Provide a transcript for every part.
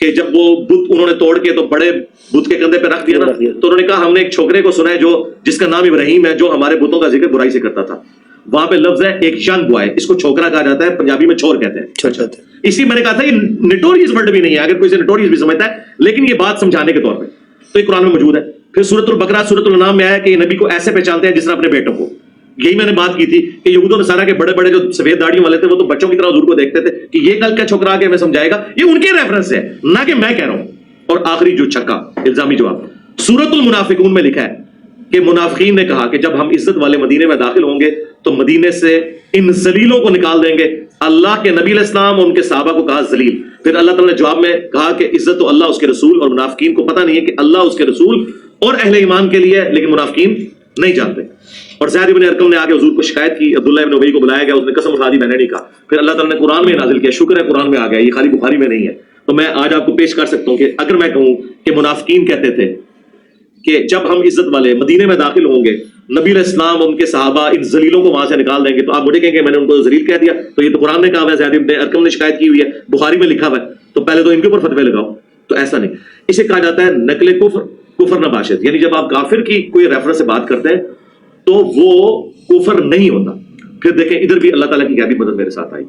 کہ جب وہ بت انہوں نے توڑ کے تو بڑے بت کے کندھے پہ رکھ دیا نا, تو انہوں نے کہا ہم نے ایک چھوکرے کو سنا ہے جو جس کا نام ابراہیم ہے, جو ہمارے بتوں کا ذکر برائی سے کرتا تھا. وہاں پہ لفظ ہے ایک ینگ بوائے, اس کو چھوکرا کہا جاتا ہے, پنجابی میں چھور کہتے ہیں. اسی میں نے کہا تھا یہ نٹوریس ورڈ بھی نہیں ہے, اگر کوئی سے نٹوریس بھی سمجھتا ہے, لیکن یہ بات سمجھانے کے طور پہ. تو یہ قرآن میں موجود ہے. پھر سورۃ البقرہ سورۃ الانعام میں آیا کہ یہ نبی کو ایسے پہچانتے ہیں جس طرح اپنے بیٹوں کو. یہی میں نے بات کی تھی کہ یہود و نصارہ کے بڑے بڑے جو سفید داڑھیوں والے تھے وہ تو بچوں کی طرح حضور کو دیکھتے تھے کہ یہ کل کا چھوکرا کے ہمیں سمجھائے گا. یہ ان کے ریفرنس ہے, نہ کہ میں کہہ رہا ہوں. اور آخری جو چھکا الزامی جواب, سورۃ المنافقون میں لکھا ہے کہ منافقین نے کہا کہ جب ہم عزت والے مدینے میں داخل ہوں گے تو مدینے سے ان ذلیلوں کو نکال دیں گے. اللہ کے نبی علیہ السلام اور ان کے صحابہ کو کہا ذلیل. پھر اللہ تعالیٰ نے جواب میں کہا کہ عزت تو اللہ اس کے رسول, اور منافقین کو پتہ نہیں ہے کہ اللہ اس کے رسول اور اہل ایمان کے لیے, لیکن منافقین نہیں جانتے. اور زید بن ارقم نے آ کے حضور کو شکایت کی, عبداللہ ابن ابی کو بلایا گیا, اس نے قسم اٹھا دی میں نے نہیں کہا. پھر اللہ تعالیٰ نے قرآن میں نازل کیا, شکر ہے قرآن میں آ گیا, یہ خالی بخاری میں نہیں ہے. تو میں آج آپ کو پیش کر سکتا ہوں کہ اگر میں کہوں کہ منافقین کہتے تھے کہ جب ہم عزت والے مدینے میں داخل ہوں گے, نبی علیہ السلام اور ان کے صحابہ ان ذلیلوں کو وہاں سے نکال دیں گے, تو آپ مجھے کہیں گے میں نے ان کو ذلیل کہہ دیا. تو یہ تو قرآن نے کہا ہوا ہے, زید بن ارقم نے شکایت کی ہوئی ہے, بخاری میں لکھا ہوا ہے, تو پہلے تو ان کے اوپر فتوے لگاؤ. تو ایسا نہیں, اسے کہا جاتا ہے نقل کفر, کفر نباشت. یعنی جب آپ کافر کی کوئی ریفرنس سے بات کرتے ہیں تو وہ کفر نہیں ہوتا. پھر دیکھیں ادھر بھی اللہ تعالیٰ کی کیا بھی مدد میرے ساتھ آئی.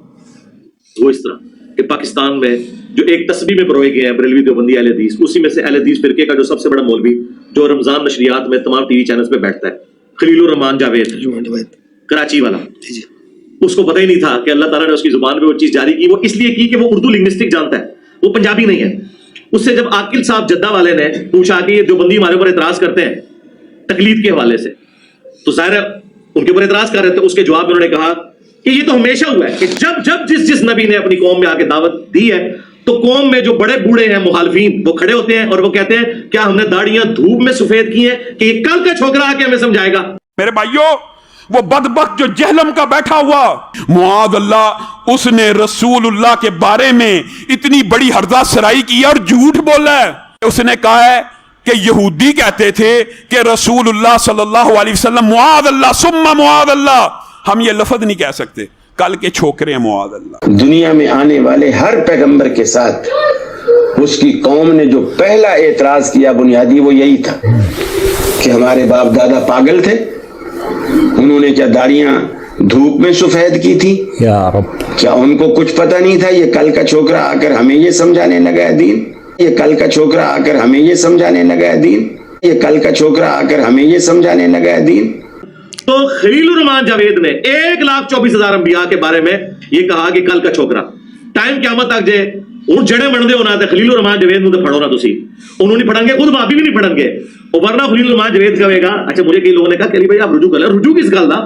وہ اس طرح کہ پاکستان میں جو ایک تسبیح میں پروئے گئے ہیں بریلوی دیوبندی اہل حدیث, اسی میں سے اہل حدیث فرقے کا جو سب سے بڑا مولوی جو رمضان نشریات میں تمام ٹی وی چینلز پہ بیٹھتا ہے, خلیل الرحمان جاوید کراچی والا, اس کو پتہ ہی نہیں تھا کہ اللہ تعالیٰ نے اس کی زبان پہ وہ چیز جاری کی. وہ اس لیے کی کہ وہ اردو لنگوسٹک جانتا ہے, وہ پنجابی نہیں ہے. اس سے جب عاقل صاحب جدہ والے نے پوچھا کہ یہ دیوبندی ہمارے اوپر اعتراض کرتے ہیں تقلید کے حوالے سے, تو ظاہر ان کے اوپر اعتراض کر رہے تھے, اس کے جواب میں انہوں نے کہا کہ یہ تو ہمیشہ ہوا ہے کہ جب جس نبی نے اپنی قوم میں آ کے دعوت دی ہے تو قوم میں جو بڑے بوڑھے ہیں مخالفین وہ کھڑے ہوتے ہیں اور وہ کہتے ہیں کیا ہم نے داڑیاں دھوپ میں سفید کی ہیں کہ یہ کل کا چھوکرا آ کے ہمیں سمجھائے گا. میرے بھائیوں, وہ بدبخت جو جہلم کا بیٹھا ہوا معاذ اللہ, اس نے رسول اللہ کے بارے میں اتنی بڑی ہرزہ سرائی کی اور جھوٹ بولا ہے. اس نے کہا ہے کہ یہودی کہتے تھے کہ رسول اللہ صلی اللہ علیہ وسلم معاذ اللہ ثم معاذ اللہ, ہم یہ لفظ نہیں کہہ سکتے, کل کے چھوکرے ہیں معاذ اللہ. دنیا میں آنے والے ہر پیغمبر کے ساتھ اس کی قوم نے جو پہلا اعتراض کیا بنیادی وہ یہی تھا کہ ہمارے باپ دادا پاگل تھے, انہوں نے کیا داڑیاں دھوپ میں سفید کی تھی, کیا ان کو کچھ پتہ نہیں تھا. یہ کل کا چھوکرا آ کر ہمیں یہ سمجھانے لگا ہے دین, یہ کل کا چھوکرا آ کر ہمیں یہ سمجھانے لگا ہے دین, یہ کل کا چھوکرا آ کر ہمیں یہ سمجھانے لگا ہے دین. تو خلیل الرحمان جاوید نے 1,24,000 انبیاء کے بارے میں یہ کہا کہ کل کا چھوکرا ٹائم قیامت تک جے ہوں جڑے بنتے ہونا تے خلیل الرحمان جاوید نو تے پڑھو نا تسی, انہوں نہیں پڑھیں گے, خود بھابی بھی نہیں پڑھیں گے, ورنہ خلیل الرحمان جاوید کہے گا. اچھا مجھے کئی لوگوں نے کہا کہ علی بھائی آپ رجوع کر لیں, رجوع کس گل دا؟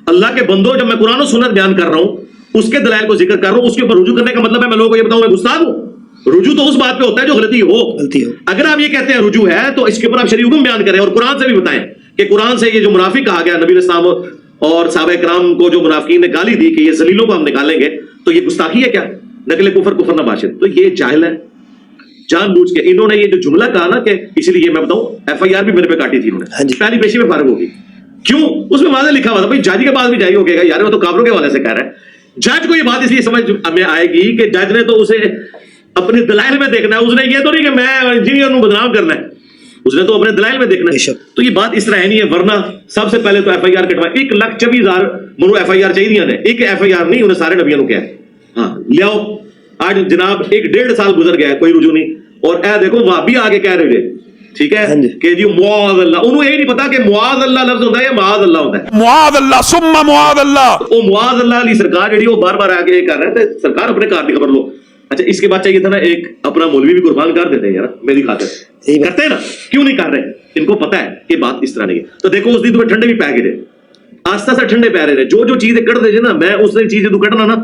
اللہ کے بندو, جب میں قرآن و سنت بیان کر رہا ہوں, اس کے دلائل کو ذکر کر رہا ہوں, اس کے اوپر رجوع کرنے کا مطلب ہے میں لوگوں کو یہ بتاؤں میں گستاخ ہوں. رجوع تو اس بات پہ ہوتا ہے جو غلطی ہو. اگر آپ یہ کہتے ہیں رجوع ہے تو اس کے اوپر آپ شرعی حکم بیان کریں اور قرآن سے بھی بتائیں کہ قرآن سے یہ جو منافق کہا گیا نبی علیہ السلام اور صحابہ کرام کو جو منافقین نے گالی دی کہ یہ ذلیلوں کو ہم نکالیں گے, تو یہ گستاخی ہے کیا؟ نقل کفر کفر نباشت. تو یہ جاہل ہے جان بوجھ کے انہوں نے یہ جو جملہ کہا نا کہ اسی لیے میں بتاؤں FIR بھی میرے پہ کاٹی تھی انہوں نے, پہلی پیشی میں فارغ ہوگی. کیوں؟ اس میں واضح لکھا ہوا تھا بھائی جج کے پاس بھی جائے ہو گا یار, وہ تو کافروں کے حوالے سے کہہ رہا ہے. جج کو یہ بات اس لیے سمجھ میں آئے گی کہ جج نے تو اسے اپنے دلائل میں دیکھنا ہے, اس نے یہ تو نہیں کہ میں انجینئر کو بدنام کرنا ہے, اس نے تو اپنے دلائل میں دیکھنا ہے. تو یہ بات اس طرح ہے نہیں ہے, ورنہ سب سے پہلے تو FIR کٹوائے. 1,24,000 منو FIR چاہیے نے, ایک FIR نہیں, انہیں سارے نبیوں کو کیا ہے ہاں لے آؤ. آج جناب 1.5 سال گزر گیا ہے, کوئی رجوع نہیں, اور اے دیکھو وہاں بھی آگے کہہ رہے ہیں ٹھیک ہے کہ جی معاذ اللہ, انہوں یہ نہیں پتا کہ معاذ اللہ لفظ ہوتا ہے یا معاذ اللہ ہوتا ہے. معاذ اللہ ثم معاذ اللہ, وہ معاذ اللہ علی سرکار جڑی وہ بار بار آگے کر رہے تھے, سرکار اپنے کار کی خبر لو. اچھا اس کے بعد چاہیے تھا نا ایک اپنا مولوی بھی قربان کر دیتے ہیں یار میری خاطر, کرتے ہیں نا, کیوں نہیں کر رہے؟ ان کو پتا ہے کہ بات اس طرح نہیں ہے. تو دیکھو اس دن تمہیں ٹھنڈے بھی پی گئے, آستہ سے ٹھنڈے پی رہے, جو چیزیں کٹ دے نا, میں اس دن چیزیں تو کٹنا نا.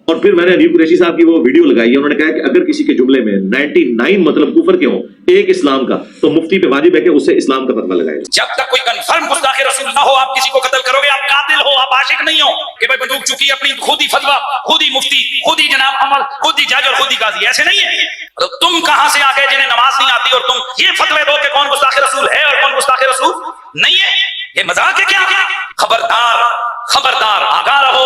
اور پھر میں نے علی قریشی صاحب کی وہ ویڈیو لگائی ہے, انہوں نے کہا کہ اگر کسی کے جملے میں 99 مطلب کفر کے ہوں, ایک اسلام کا, تو مفتی پہ واجب ہے کہ اسے اسلام کا فتویٰ لگائے. جب تک کوئی کنفرم گستاخ رسول نہ ہو آپ کسی کو قتل کرو گے, آپ قاتل ہو, آپ عاشق نہیں ہو کہ بھائی بندوق چکی اپنی خود ہی فتویٰ, خود ہی مفتی, خود ہی جناب عمل, خود ہی جج اور خود ہی قاضی, ایسے نہیں ہے. تو تم کہاں سے آ گئے جنہیں نماز نہیں آتی اور تم یہ فتوے دو کہ کون گستاخ رسول ہے اور کون گستاخ رسول نہیں ہے؟ یہ مذاق ہے کیا؟ خبردار خبردار, آگاہ رہو.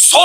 100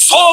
100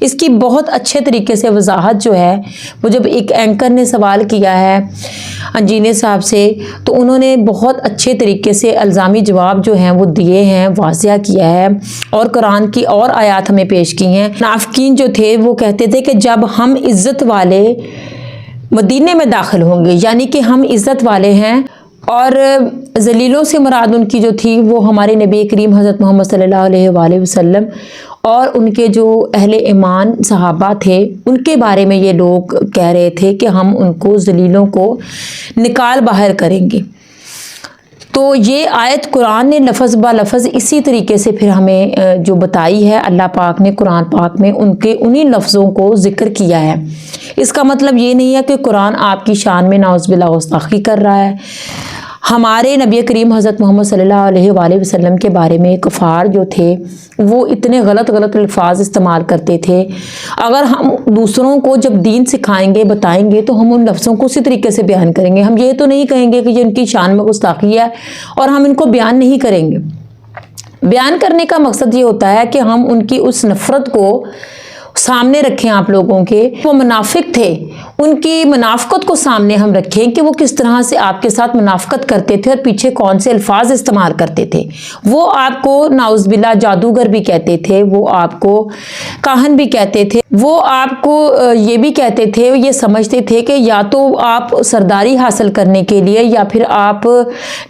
اس کی بہت اچھے طریقے سے وضاحت جو ہے وہ جب ایک اینکر نے سوال کیا ہے انجینئر صاحب سے تو انہوں نے بہت اچھے طریقے سے الزامی جواب جو ہیں وہ دیے ہیں، واضح کیا ہے اور قرآن کی اور آیات ہمیں پیش کی ہیں۔ منافقین جو تھے وہ کہتے تھے کہ جب ہم عزت والے مدینے میں داخل ہوں گے، یعنی کہ ہم عزت والے ہیں، اور ذلیلوں سے مراد ان کی جو تھی وہ ہمارے نبی کریم حضرت محمد صلی اللہ علیہ وآلہ وسلم اور ان کے جو اہل ایمان صحابہ تھے ان کے بارے میں یہ لوگ کہہ رہے تھے کہ ہم ان کو ذلیلوں کو نکال باہر کریں گے۔ تو یہ آیت قرآن نے لفظ با لفظ اسی طریقے سے پھر ہمیں جو بتائی ہے، اللہ پاک نے قرآن پاک میں ان کے انہی لفظوں کو ذکر کیا ہے۔ اس کا مطلب یہ نہیں ہے کہ قرآن آپ کی شان میں نعوذ باللہ گستاخی کر رہا ہے۔ ہمارے نبی کریم حضرت محمد صلی اللہ علیہ وآلہ وسلم کے بارے میں کفار جو تھے وہ اتنے غلط الفاظ استعمال کرتے تھے، اگر ہم دوسروں کو جب دین سکھائیں گے بتائیں گے تو ہم ان لفظوں کو اسی طریقے سے بیان کریں گے۔ ہم یہ تو نہیں کہیں گے کہ یہ ان کی شان میں گستاخی ہے اور ہم ان کو بیان نہیں کریں گے۔ بیان کرنے کا مقصد یہ ہوتا ہے کہ ہم ان کی اس نفرت کو سامنے رکھیں، آپ لوگوں کے وہ منافق تھے ان کی منافقت کو سامنے ہم رکھیں کہ وہ کس طرح سے آپ کے ساتھ منافقت کرتے تھے اور پیچھے کون سے الفاظ استعمال کرتے تھے۔ وہ آپ کو نعوذ باللہ جادوگر بھی کہتے تھے، وہ آپ کو کاہن بھی کہتے تھے، وہ آپ کو یہ بھی کہتے تھے، یہ سمجھتے تھے کہ یا تو آپ سرداری حاصل کرنے کے لیے یا پھر آپ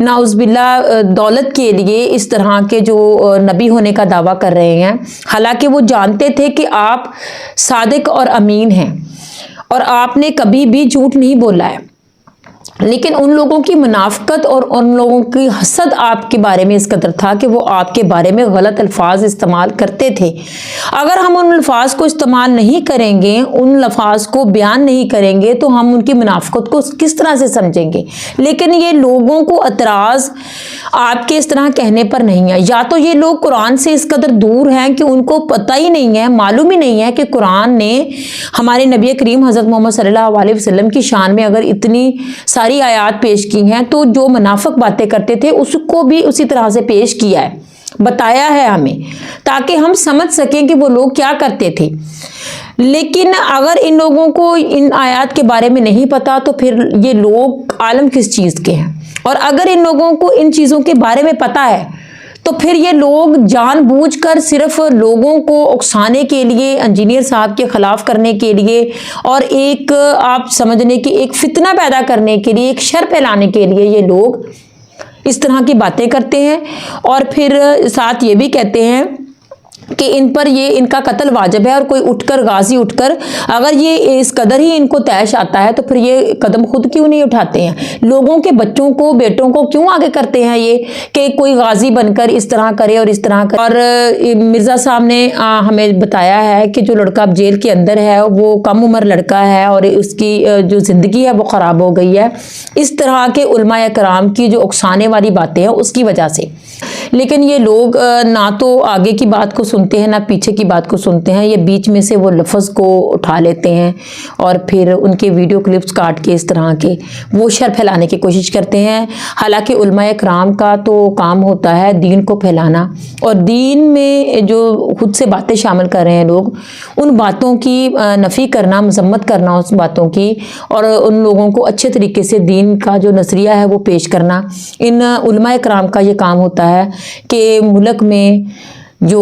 نعوذ باللہ دولت کے لیے اس طرح کے جو نبی ہونے کا دعویٰ کر رہے ہیں، حالانکہ وہ جانتے تھے کہ آپ صادق اور امین ہیں اور آپ نے کبھی بھی جھوٹ نہیں بولا ہے، لیکن ان لوگوں کی منافقت اور ان لوگوں کی حسد آپ کے بارے میں اس قدر تھا کہ وہ آپ کے بارے میں غلط الفاظ استعمال کرتے تھے۔ اگر ہم ان الفاظ کو استعمال نہیں کریں گے، ان الفاظ کو بیان نہیں کریں گے تو ہم ان کی منافقت کو کس طرح سے سمجھیں گے؟ لیکن یہ لوگوں کو اعتراض آپ کے اس طرح کہنے پر نہیں ہے، یا تو یہ لوگ قرآن سے اس قدر دور ہیں کہ ان کو پتہ ہی نہیں ہے، معلوم ہی نہیں ہے کہ قرآن نے ہمارے نبی کریم حضرت محمد صلی اللہ علیہ وسلم کی شان میں اگر اتنی ساری آیات پیش کی ہیں تو جو منافق باتیں کرتے تھے اس کو بھی اسی طرح سے پیش کیا ہے، بتایا ہے ہمیں، تاکہ ہم سمجھ سکیں کہ وہ لوگ کیا کرتے تھے۔ لیکن اگر ان لوگوں کو ان آیات کے بارے میں نہیں پتا تو پھر یہ لوگ عالم کس چیز کے ہیں؟ اور اگر ان لوگوں کو ان چیزوں کے بارے میں پتا ہے تو پھر یہ لوگ جان بوجھ کر صرف لوگوں کو اکسانے کے لیے، انجینئر صاحب کے خلاف کرنے کے لیے اور ایک آپ سمجھنے کی ایک فتنہ پیدا کرنے کے لیے، ایک شر پھیلانے کے لیے یہ لوگ اس طرح کی باتیں کرتے ہیں، اور پھر ساتھ یہ بھی کہتے ہیں کہ ان پر یہ ان کا قتل واجب ہے، اور کوئی اٹھ کر غازی اٹھ کر اگر یہ اس قدر ہی ان کو طیش آتا ہے تو پھر یہ قدم خود کیوں نہیں اٹھاتے ہیں؟ لوگوں کے بچوں کو، بیٹوں کو کیوں آگے کرتے ہیں یہ کہ کوئی غازی بن کر اس طرح کرے اور اس طرح کرے؟ اور مرزا صاحب نے ہمیں بتایا ہے کہ جو لڑکا اب جیل کے اندر ہے وہ کم عمر لڑکا ہے اور اس کی جو زندگی ہے وہ خراب ہو گئی ہے اس طرح کے علماء کرام کی جو اکسانے والی باتیں ہیں اس کی وجہ سے۔ لیکن یہ لوگ نہ تو آگے کی بات کو سنتے ہیں نہ پیچھے کی بات کو سنتے ہیں، یہ بیچ میں سے وہ لفظ کو اٹھا لیتے ہیں اور پھر ان کے ویڈیو کلپس کاٹ کے اس طرح کے وہ شر پھیلانے کی کوشش کرتے ہیں۔ حالانکہ علماء کرام کا تو کام ہوتا ہے دین کو پھیلانا، اور دین میں جو خود سے باتیں شامل کر رہے ہیں لوگ، ان باتوں کی نفی کرنا، مذمت کرنا اس باتوں کی، اور ان لوگوں کو اچھے طریقے سے دین کا جو نظریہ ہے وہ پیش کرنا، ان علماء کرام کا یہ کام ہوتا ہے کہ ملک میں جو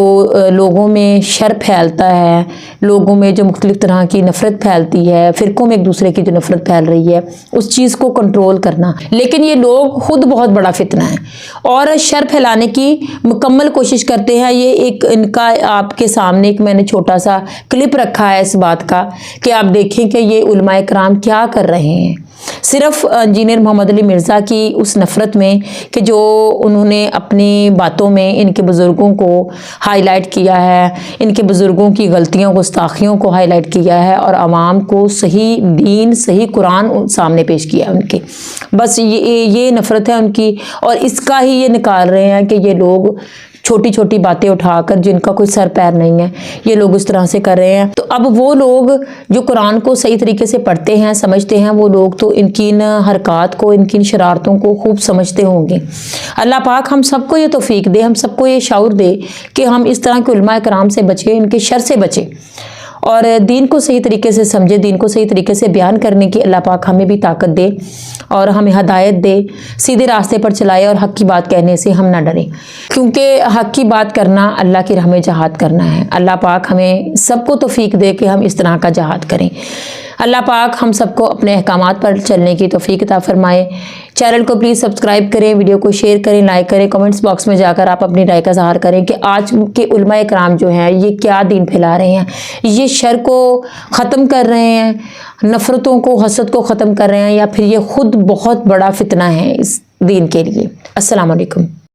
لوگوں میں شر پھیلتا ہے، لوگوں میں جو مختلف طرح کی نفرت پھیلتی ہے، فرقوں میں ایک دوسرے کی جو نفرت پھیل رہی ہے اس چیز کو کنٹرول کرنا۔ لیکن یہ لوگ خود بہت بڑا فتنہ ہے اور شر پھیلانے کی مکمل کوشش کرتے ہیں۔ یہ ایک ان کا آپ کے سامنے ایک میں نے چھوٹا سا کلپ رکھا ہے اس بات کا کہ آپ دیکھیں کہ یہ علماء کرام کیا کر رہے ہیں، صرف انجینئر محمد علی مرزا کی اس نفرت میں کہ جو انہوں نے اپنی باتوں میں ان کے بزرگوں کو ہائی لائٹ کیا ہے، ان کے بزرگوں کی غلطیوں گستاخیوں کو ہائی لائٹ کیا ہے اور عوام کو صحیح دین، صحیح قرآن سامنے پیش کیا ہے ان کے، بس یہ نفرت ہے ان کی، اور اس کا ہی یہ نکال رہے ہیں کہ یہ لوگ چھوٹی چھوٹی باتیں اٹھا کر جن کا کوئی سر پیر نہیں ہے یہ لوگ اس طرح سے کر رہے ہیں۔ تو اب وہ لوگ جو قرآن کو صحیح طریقے سے پڑھتے ہیں، سمجھتے ہیں، وہ لوگ تو ان کی ان حرکات کو، ان کی ان شرارتوں کو خوب سمجھتے ہوں گے۔ اللہ پاک ہم سب کو یہ توفیق دے، ہم سب کو یہ شعور دے کہ ہم اس طرح کے علماء کرام سے بچیں، ان کے شر سے بچیں۔ اور دین کو صحیح طریقے سے سمجھے, دین کو صحیح طریقے سے بیان کرنے کی اللہ پاک ہمیں بھی طاقت دے اور ہمیں ہدایت دے, سیدھے راستے پر چلائے اور حق کی بات کہنے سے ہم نہ ڈریں, کیونکہ حق کی بات کرنا اللہ کی راہ میں جہاد کرنا ہے. اللہ پاک ہمیں سب کو توفیق دے کہ ہم اس طرح کا جہاد کریں. اللہ پاک ہم سب کو اپنے احکامات پر چلنے کی توفیق عطا فرمائے. چینل کو پلیز سبسکرائب کریں, ویڈیو کو شیئر کریں, لائک کریں, کمنٹس باکس میں جا کر آپ اپنی رائے کا اظہار کریں کہ آج کے علماء کرام جو ہیں یہ کیا دین پھیلا رہے ہیں, یہ شر کو ختم کر رہے ہیں, نفرتوں کو, حسد کو ختم کر رہے ہیں, یا پھر یہ خود بہت بڑا فتنہ ہے اس دین کے لیے. السلام علیکم.